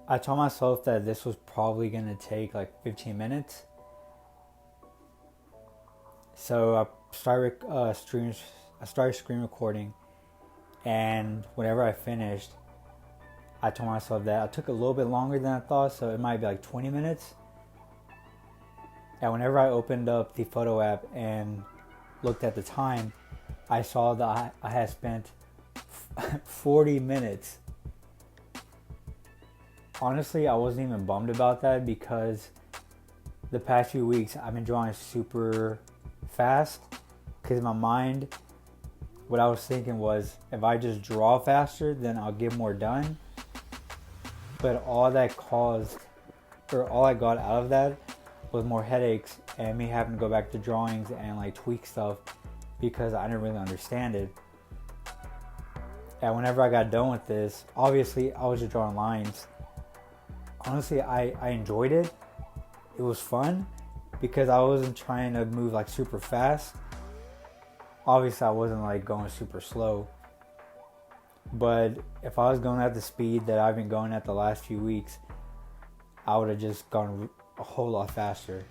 I told myself that this was probably gonna take like 15 minutes. So I started screen recording, and whenever I finished, I told myself that it took a little bit longer than I thought, so it might be like 20 minutes. And whenever I opened up the photo app and looked at the time, I saw that I had spent 40 minutes. Honestly, I wasn't even bummed about that because the past few weeks I've been drawing super fast. Because in my mind, what I was thinking was if I just draw faster, then I'll get more done. But all I got out of that was more headaches and me having to go back to drawings and like tweak stuff because I didn't really understand it. And whenever I got done with this, obviously I was just drawing lines. Honestly, I enjoyed it. It was fun because I wasn't trying to move like super fast. Obviously, I wasn't like going super slow. But if I was going at the speed that I've been going at the last few weeks, I would have just gone a whole lot faster.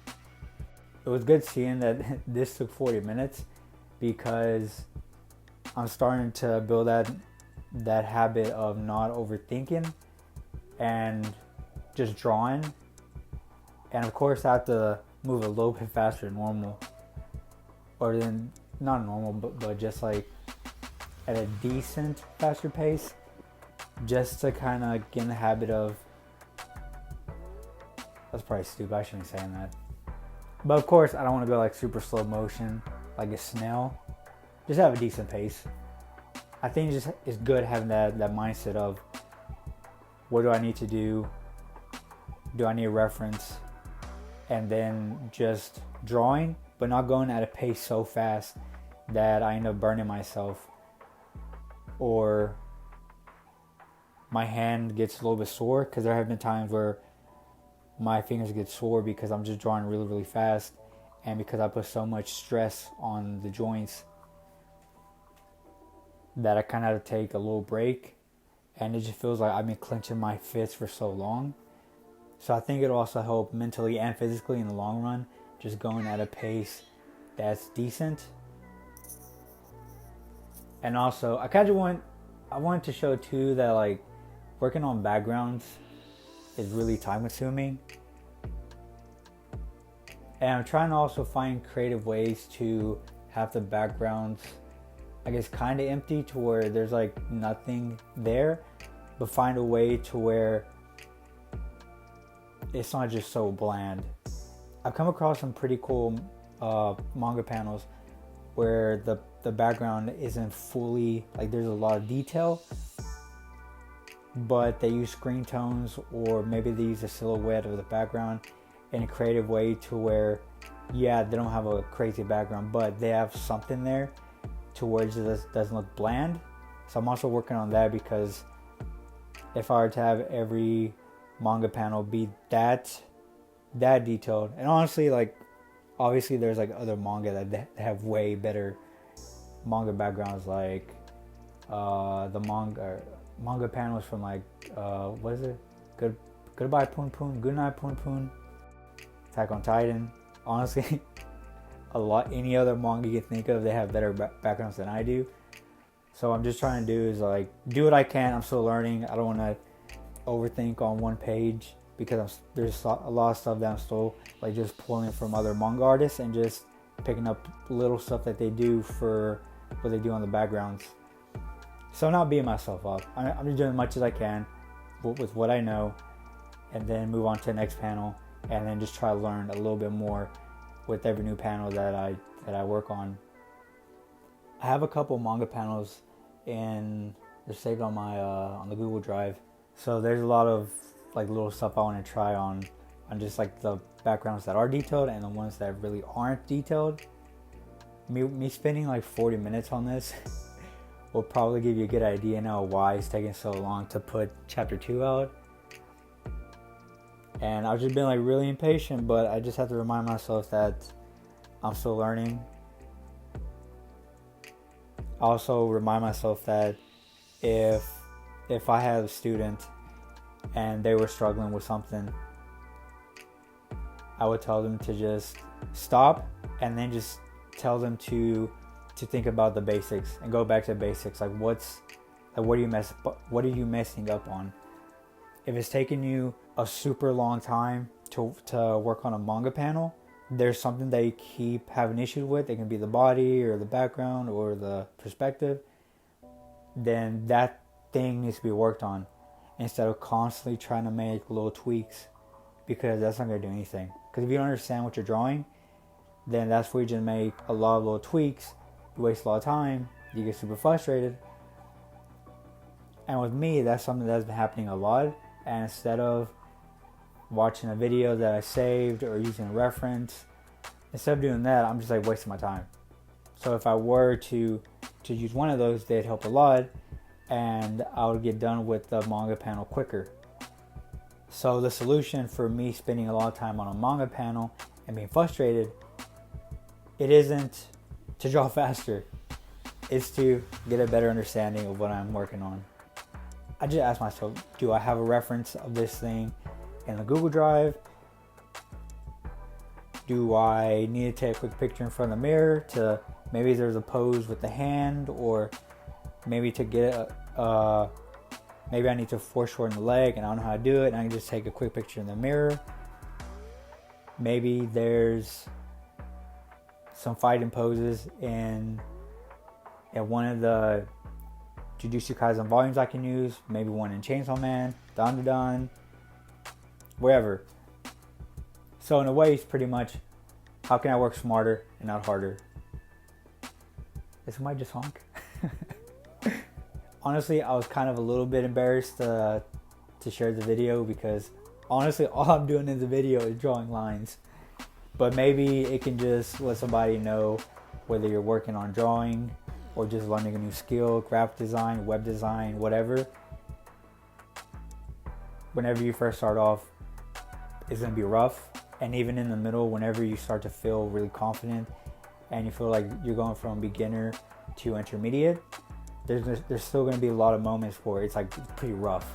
It was good seeing that this took 40 minutes because I'm starting to build that habit of not overthinking and just drawing. And of course I have to move a little bit faster than normal, or then not normal but just like at a decent faster pace, just to kind of get in the habit of, that's probably stupid, I shouldn't be saying that, but of course I don't want to go like super slow motion like a snail. Just have a decent pace. I think it's good having that mindset of what do I need to do I need a reference, and then just drawing, but not going at a pace so fast that I end up burning myself or my hand gets a little bit sore, because there have been times where my fingers get sore because I'm just drawing really, really fast, and because I put so much stress on the joints that I kind of had to take a little break, and it just feels like I've been clenching my fists for so long. So I think it'll also help mentally and physically in the long run, just going at a pace that's decent. And also, I wanted to show too that like working on backgrounds is really time consuming. And I'm trying to also find creative ways to have the backgrounds, I guess, kind of empty to where there's like nothing there, but find a way to where it's not just so bland. I've come across some pretty cool manga panels where the background isn't fully, like there's a lot of detail, but they use screen tones, or maybe they use a silhouette of the background in a creative way to where, yeah, they don't have a crazy background, but they have something there to where it just doesn't look bland. So I'm also working on that, because if I were to have every manga panel be that detailed, and honestly, like obviously there's like other manga that have way better manga backgrounds, like the manga panels from like what is it, goodbye Poon Poon, goodnight Poon Poon, Attack on Titan. Honestly, any other manga you can think of, they have better backgrounds than I do. So I'm just trying to do is like do what I can. I'm still learning. I don't want to overthink on one page, because there's a lot of stuff that I'm still like just pulling from other manga artists and just picking up little stuff that they do for what they do on the backgrounds. So I'm not beating myself up. I'm just doing as much as I can with what I know, and then move on to the next panel, and then just try to learn a little bit more with every new panel that I work on. I have a couple manga panels they're saved on my on the Google Drive. So there's a lot of like little stuff I want to try on just like the backgrounds that are detailed and the ones that really aren't detailed. Me spending like 40 minutes on this will probably give you a good idea now why it's taking so long to put chapter 2 out. And I've just been like really impatient, but I just have to remind myself that I'm still learning. I also remind myself that if I have a student and they were struggling with something, I would tell them to just stop and then just tell them to think about the basics and go back to the basics. Like what are you messing up on? If it's taking you a super long time to work on a manga panel, there's something that you keep having issues with. It can be the body or the background or the perspective. Then that thing needs to be worked on instead of constantly trying to make little tweaks, because that's not going to do anything. Because if you don't understand what you're drawing, then that's where you just make a lot of little tweaks. You waste a lot of time. You get super frustrated. And with me, that's something that's been happening a lot. And instead of watching a video that I saved or using a reference, instead of doing that, I'm just like wasting my time. So if I were to use one of those, they'd help a lot, and I would get done with the manga panel quicker. So the solution for me spending a lot of time on a manga panel and being frustrated, it isn't to draw faster. It's to get a better understanding of what I'm working on. I just ask myself, do I have a reference of this thing in the Google Drive? Do I need to take a quick picture in front of the mirror to, maybe there's a pose with the hand, or maybe to get maybe I need to foreshorten the leg and I don't know how to do it, and I can just take a quick picture in the mirror. Maybe there's some fighting poses in one of the Jujutsu Kaisen volumes I can use. Maybe one in Chainsaw Man, Dan, wherever. So in a way, it's pretty much, how can I work smarter and not harder? Is somebody just honk? Honestly, I was kind of a little bit embarrassed to share the video, because honestly, all I'm doing in the video is drawing lines. But maybe it can just let somebody know, whether you're working on drawing or just learning a new skill, graphic design, web design, whatever. Whenever you first start off, it's going to be rough. And even in the middle, whenever you start to feel really confident and you feel like you're going from beginner to intermediate, there's still going to be a lot of moments where it's like pretty rough,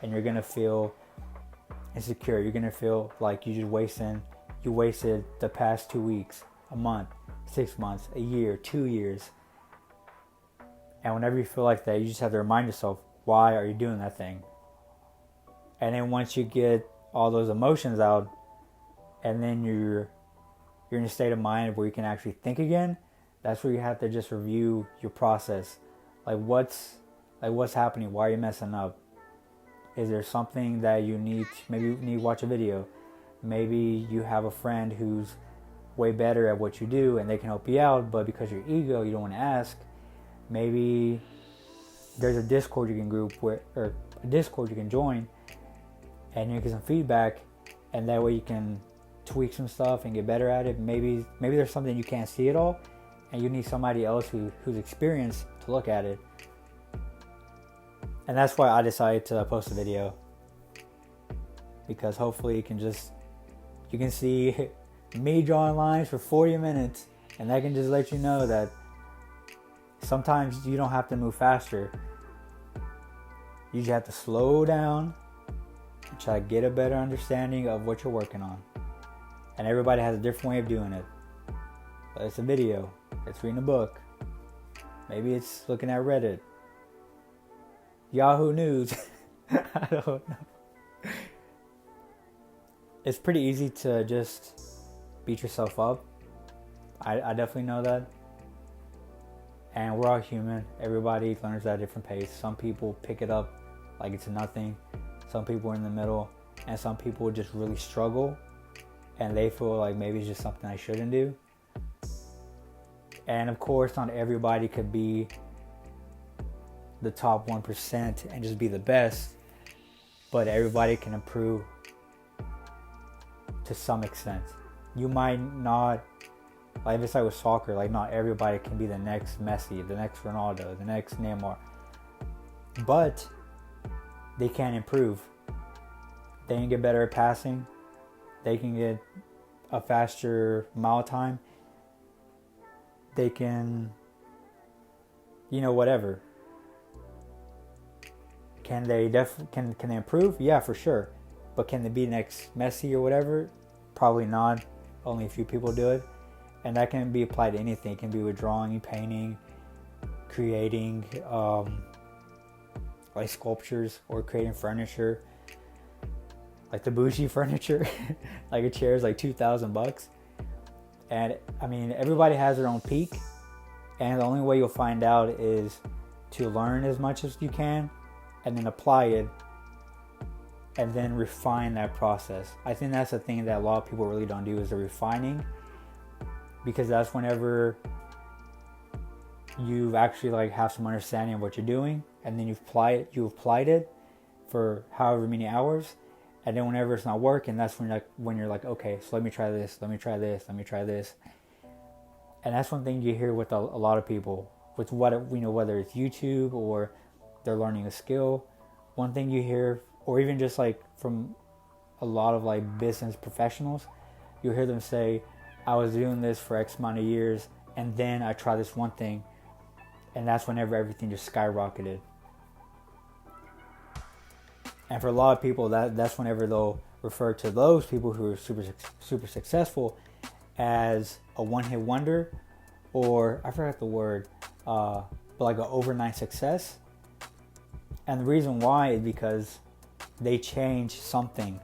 and you're going to feel insecure. You're going to feel like you wasted the past 2 weeks, a month, 6 months, a year, 2 years. And whenever you feel like that, you just have to remind yourself, why are you doing that thing? And then once you get all those emotions out, and then you're in a state of mind where you can actually think again, that's where you have to just review your process. Like what's happening? Why are you messing up? Is there something that you need? Maybe you need to watch a video. Maybe you have a friend who's way better at what you do and they can help you out, but because of your ego, you don't want to ask. Maybe there's a Discord you can join, and you get some feedback, and that way you can tweak some stuff and get better at it. Maybe there's something you can't see at all, and you need somebody else who's experienced to look at it. And that's why I decided to post a video, because hopefully you can see me drawing lines for 40 minutes, and that can just let you know that sometimes you don't have to move faster. You just have to slow down and try to get a better understanding of what you're working on. And everybody has a different way of doing it. But it's a video. It's reading a book. Maybe it's looking at Reddit. Yahoo News. I don't know. It's pretty easy to just beat yourself up. I definitely know that. And we're all human. Everybody learns at a different pace. Some people pick it up like it's nothing. Some people are in the middle. And some people just really struggle. And they feel like maybe it's just something I shouldn't do. And of course, not everybody could be the top 1% and just be the best. But everybody can improve to some extent. You might not, like if it's like with soccer, like not everybody can be the next Messi, the next Ronaldo, the next Neymar. But they can improve. They can get better at passing. They can get a faster mile time. They can, whatever. Can they can they improve? Yeah, for sure. But can they be next Messi or whatever? Probably not. Only a few people do it. And that can be applied to anything. It can be with drawing, painting, creating like sculptures, or creating furniture, like the bougie furniture. Like a chair is like $2,000. And I mean, everybody has their own peak, and the only way you'll find out is to learn as much as you can, and then apply it, and then refine that process. I think that's the thing that a lot of people really don't do, is the refining, because that's whenever you actually like have some understanding of what you're doing, and then you applied it for however many hours, and then whenever it's not working, that's when you're like, okay, so let me try this, and that's one thing you hear with a lot of people, with whether it's YouTube or they're learning a skill. One thing you hear, or even just like from a lot of like business professionals, you hear them say, I was doing this for X amount of years, and then I tried this one thing, and that's whenever everything just skyrocketed. And for a lot of people, that's whenever they'll refer to those people who are super successful as a one-hit wonder, or I forgot the word, but like an overnight success. And the reason why is because they change something,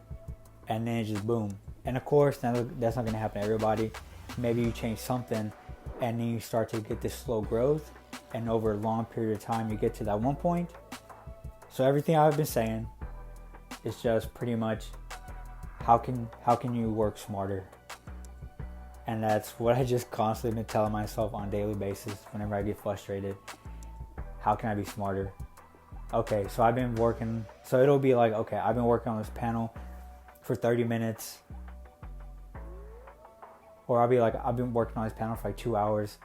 and then it just boom. And of course, that's not going to happen to everybody. Maybe you change something, and then you start to get this slow growth, and over a long period of time, you get to that one point. So everything I've been saying is just pretty much how can you work smarter. And that's what I just constantly been telling myself on a daily basis whenever I get frustrated. How can I be smarter? Okay, so I've been working, so it'll be like, okay, I've been working on this panel for 30 minutes. Or I'll be like, I've been working on this panel for like 2 hours.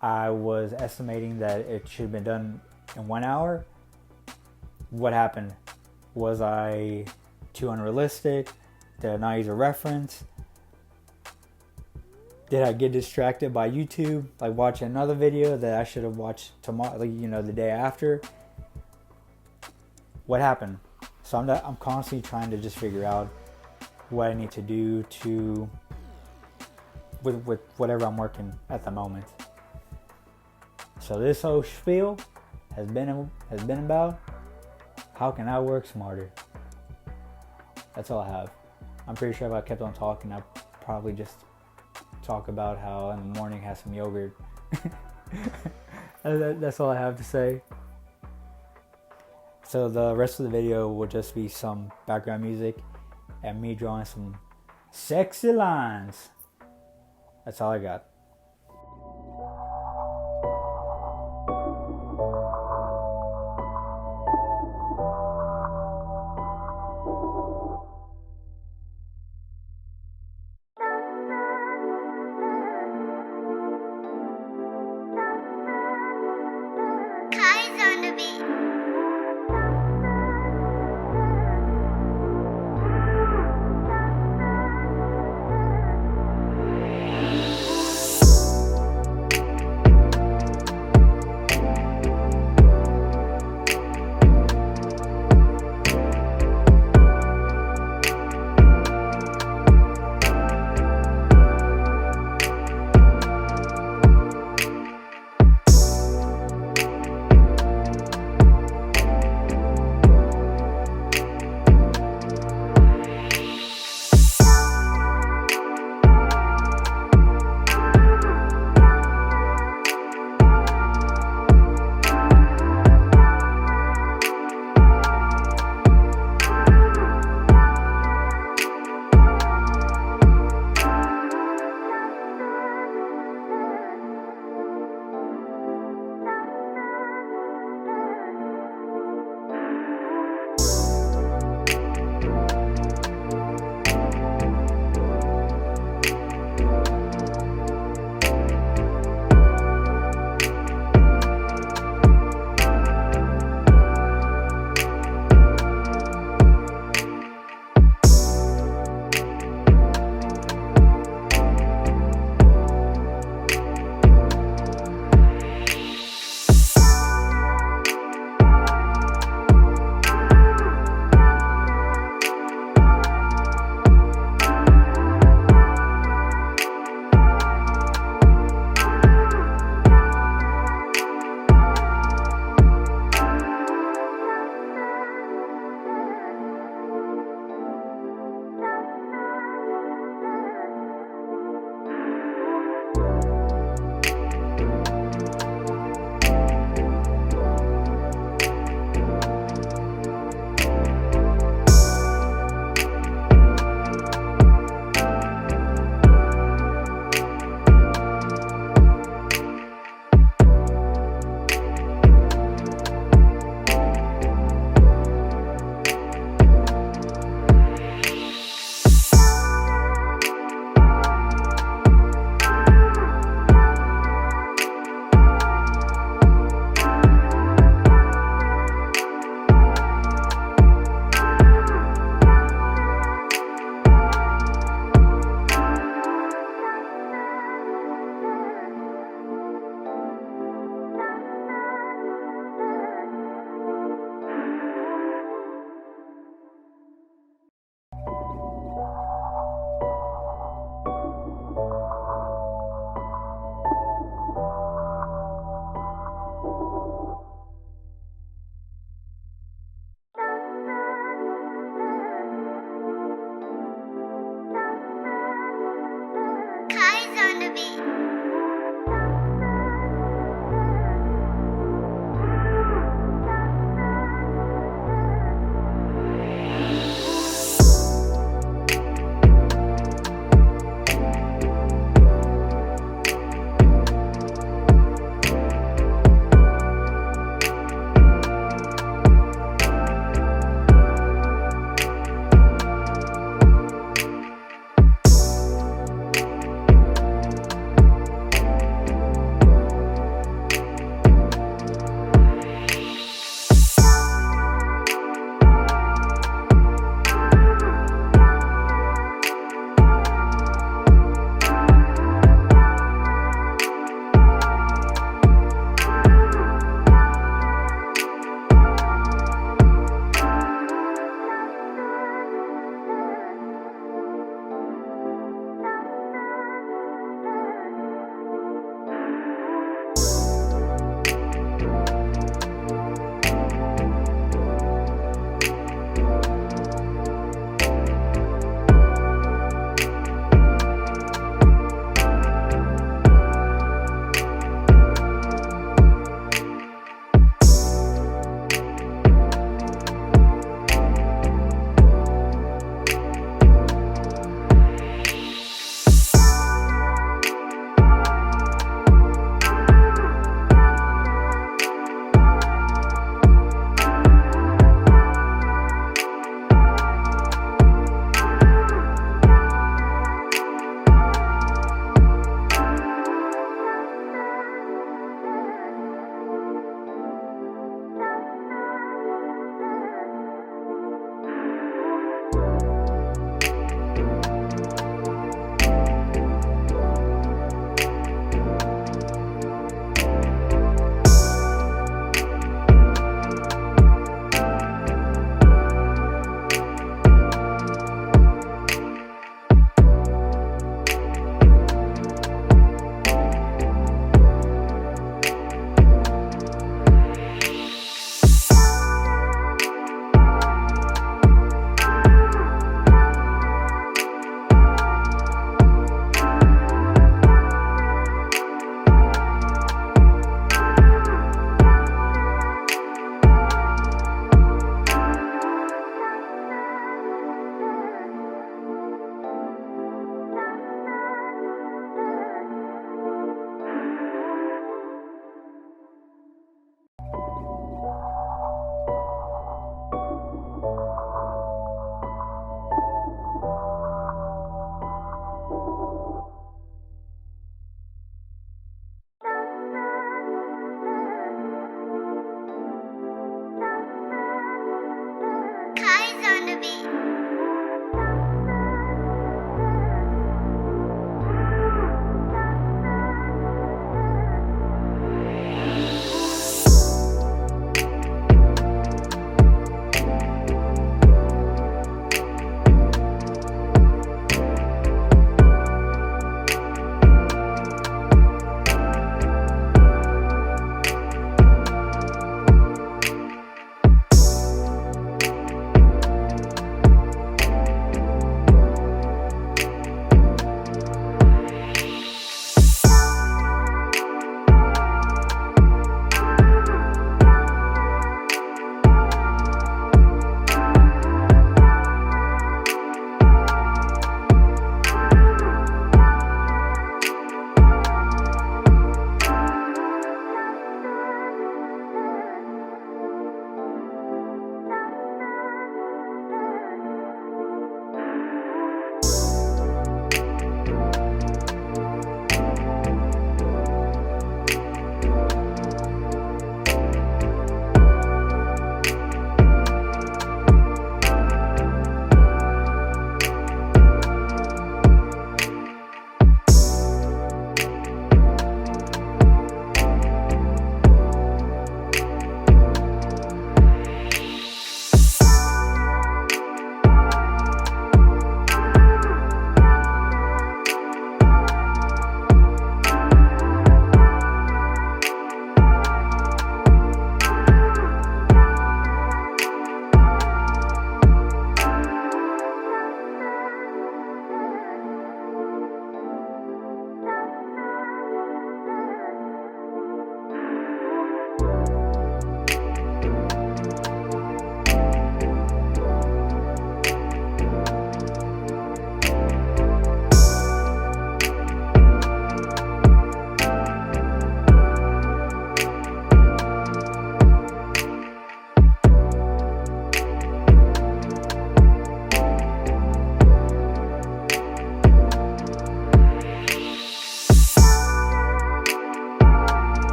I was estimating that it should have been done in 1 hour. What happened? Was I too unrealistic? Did I not use a reference? Did I get distracted by YouTube, like watching another video that I should have watched tomorrow, like, the day after? What happened? So I'm constantly trying to just figure out what I need to do with whatever I'm working at the moment. So this whole spiel has been about how can I work smarter. That's all I have. I'm pretty sure if I kept on talking, I'd probably just talk about how in the morning have some yogurt. That's all I have to say. So the rest of the video will just be some background music and me drawing some sexy lines. That's all I got.